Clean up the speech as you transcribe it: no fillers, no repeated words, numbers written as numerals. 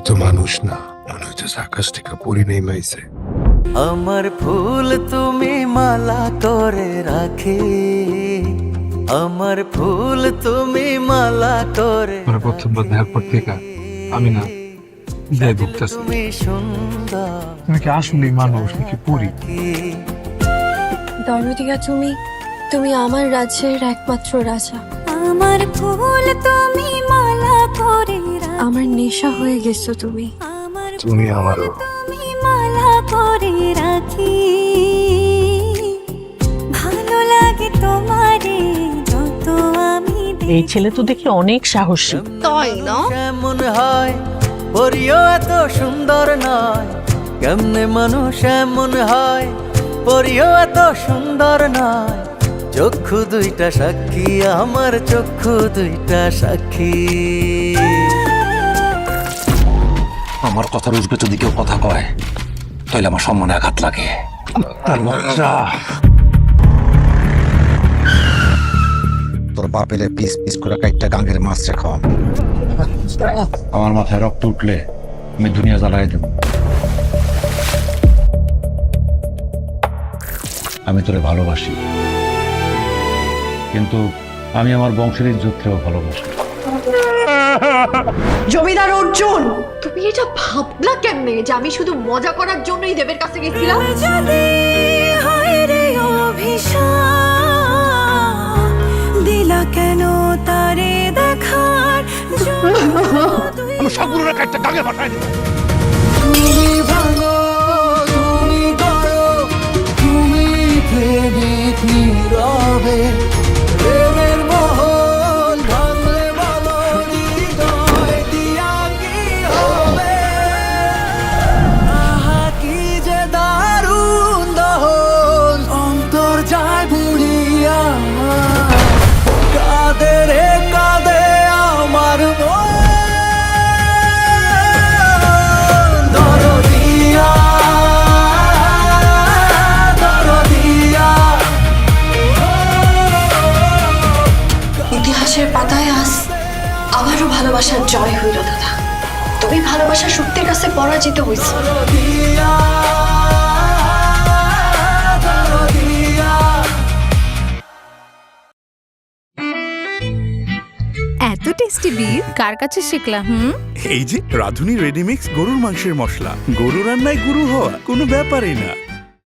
তো মানুষ না, মনে হচ্ছে আকাশ থেকে পরি নেমেছে। আমার ফুল তুমি মালা করে রাখি, আমার ফুল তুমি মালা করে আমার প্রথমবার দেখার পর থেকে আমি না যাই ভুগতেছি। তুমি সুন্দর তুমি কি আসলেই মানুষ নাকি পরি? দরদিয়া তুমি আমার রাজ্যের একমাত্র রাজা। আমার ফুল তুমি মালা করে রাখি, আমার নেশা হয়ে গেছো তুমি। আমার তুমি আমারও। তুমি মালা করে রাখি, ভালো লাগে তোমারে যত আমি এই ছেলে তো দেখি অনেক সাহসী। তাই না? এমন হয় পরিও এত সুন্দর নয়, কেমনে মানুষ এমন হয় পরিও এত সুন্দর নয়। চক্ষু দুইটা সাক্ষী, আমার চক্ষু দুইটা সাক্ষী। আমার কথার উঠবে যদি কেউ কথা কয় তাহলে আমার সম্মানে আঘাত লাগে। তার লজ্জা। তোর বাপের পিস পিস করে কাইটটা গাঙ্গের মাছ রেখা। আমার মাথায় রক্ত উঠলে আমি দুনিয়া জ্বালাই দেব। আমি তোরে ভালোবাসি, কিন্তু আমি আমার বংশের ইজ্জতকেও ভালোবাসি। জমিদার অর্জুন, তুমি এটা ভাবলা কেমনে যে আমি শুধু মজা করার জন্যই দেবের কাছে গেছিলাম? যদি হয় রে অভিশাপ, দিলা কেন তারে দেখার আমি সবগুলোর কাইটটা গাঙ্গে পাঠাই দেব। তুমি ভালো, তুমি করো, তুমি প্রেমিক নীরবে। প্রেমের মহল ভাঙলে বলো হৃদয় দিয়া কি হবে? আহা কি যে দারুণ দহন, অন্তর যায় বুড়িয়া। কাঁদে রে কাঁদে আমার মন, দরদিয়া, দরদিয়া। ইতিহাসের পাতায় আজ আবারও ভালোবাসার জয় হইল দাদা। তুমি ভালোবাসার শক্তির কাছে পরাজিত হইছো। দরদিয়া, দরদিয়া। এত টেস্টি বিফ কার কাছে শিখলা? এই যে রাধুনী রেডিমিক্স গরুর মাংসের মশলা, গরু রান্নায় গুরু হওয়া কোনো ব্যাপারই না।